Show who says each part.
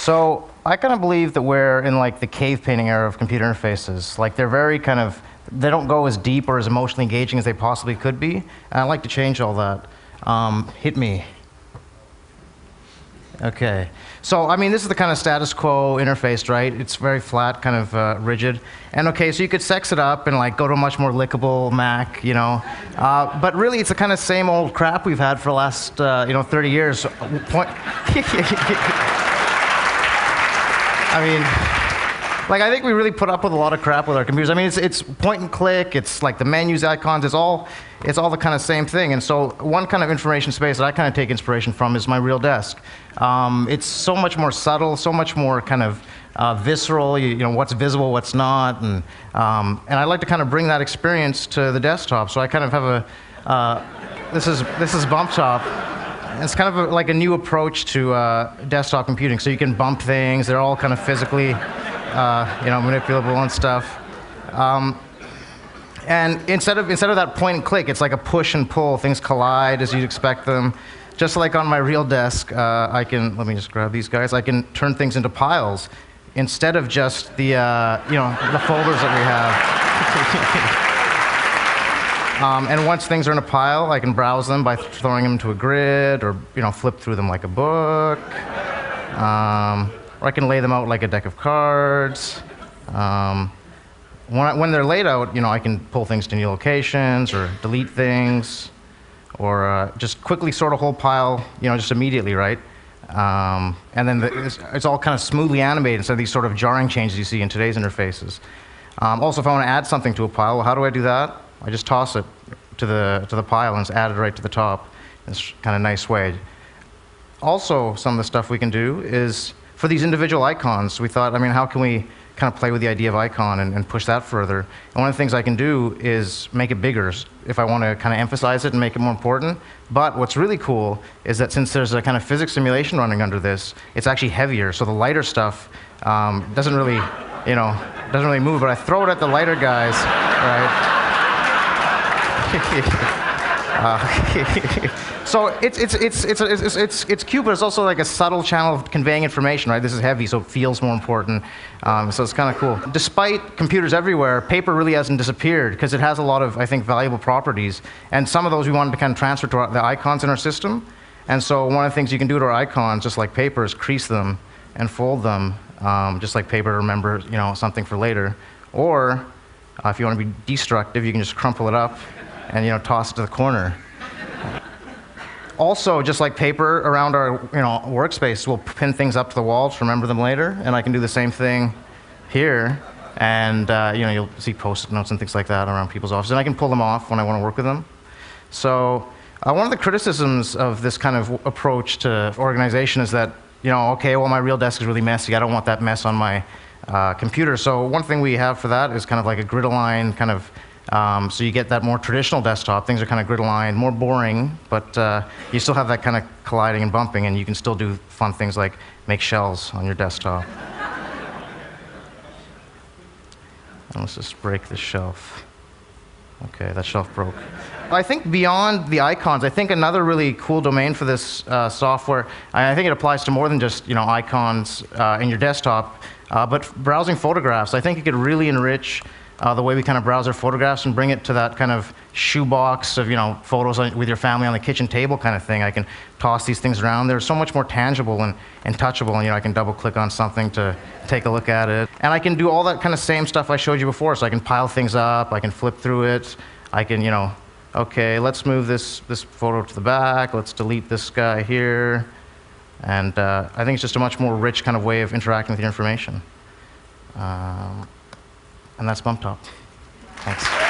Speaker 1: So I kind of believe that we're in like the cave painting era of computer interfaces. Like they're very kind of, they don't go as deep or as emotionally engaging as they possibly could be. And I'd like to change all that. Hit me. Okay. So, I mean, this is the kind of status quo interface, right? It's very flat, kind of rigid. And okay, so you could sex it up and like go to a much more lickable Mac, you know. But really, it's the kind of same old crap we've had for the last, 30 years. I mean, like I think we really put up with a lot of crap with our computers. I mean, it's point and click. It's like the menus, icons. It's all the kind of same thing. And so one kind of information space that I kind of take inspiration from is my real desk. It's so much more subtle, so much more kind of visceral. You know what's visible, what's not, and I like to kind of bring that experience to the desktop. So I kind of have a this is Bump Top. It's kind of like a new approach to desktop computing. So you can bump things. They're all kind of physically, manipulable and stuff. And instead of that point and click, it's like a push and pull. Things collide as you'd expect them. Just like on my real desk, let me just grab these guys. I can turn things into piles instead of just the folders that we have. And once things are in a pile, I can browse them by throwing them to a grid, or flip through them like a book, or I can lay them out like a deck of cards. When they're laid out, I can pull things to new locations, or delete things, or just quickly sort a whole pile, just immediately, right? And then it's all kind of smoothly animated instead of these sort of jarring changes you see in today's interfaces. Also, if I want to add something to a pile, well, how do I do that? I just toss it to the pile and it's added right to the top. It's kind of nice way. Also, some of the stuff we can do is for these individual icons. We thought, how can we kind of play with the idea of icon and push that further? And one of the things I can do is make it bigger if I want to kind of emphasize it and make it more important. But what's really cool is that since there's a kind of physics simulation running under this, it's actually heavier. So the lighter stuff doesn't really move. But I throw it at the lighter guys, right? So it's cute, but it's also like a subtle channel of conveying information, right? This is heavy, so it feels more important. So it's kind of cool. Despite computers everywhere, paper really hasn't disappeared because it has a lot of, I think, valuable properties. And some of those we wanted to kind of transfer to the icons in our system. And so one of the things you can do to our icons, just like paper, is crease them and fold them, just like paper to remember, something for later. Or if you want to be destructive, you can just crumple it up and toss it to the corner. Also, just like paper around our workspace, we'll pin things up to the wall to remember them later, and I can do the same thing here. And you'll see post-it notes and things like that around people's offices, and I can pull them off when I want to work with them. So one of the criticisms of this kind of approach to organization is that my real desk is really messy. I don't want that mess on my computer. So one thing we have for that is kind of like a grid-aligned kind of. So you get that more traditional desktop. Things are kind of grid-aligned, more boring, but you still have that kind of colliding and bumping, and you can still do fun things like make shells on your desktop. And let's just break this shelf. Okay, that shelf broke. I think beyond the icons, I think another really cool domain for this software, I think it applies to more than just icons in your desktop, but browsing photographs. I think it could really enrich the way we kind of browse our photographs and bring it to that kind of shoebox of photos with your family on the kitchen table kind of thing. I can toss these things around. They're so much more tangible and touchable, and I can double click on something to take a look at it. And I can do all that kind of same stuff I showed you before. So I can pile things up, I can flip through it, I can okay, let's move this photo to the back, let's delete this guy here. And I think it's just a much more rich kind of way of interacting with your information. And that's Bump Top. Thanks.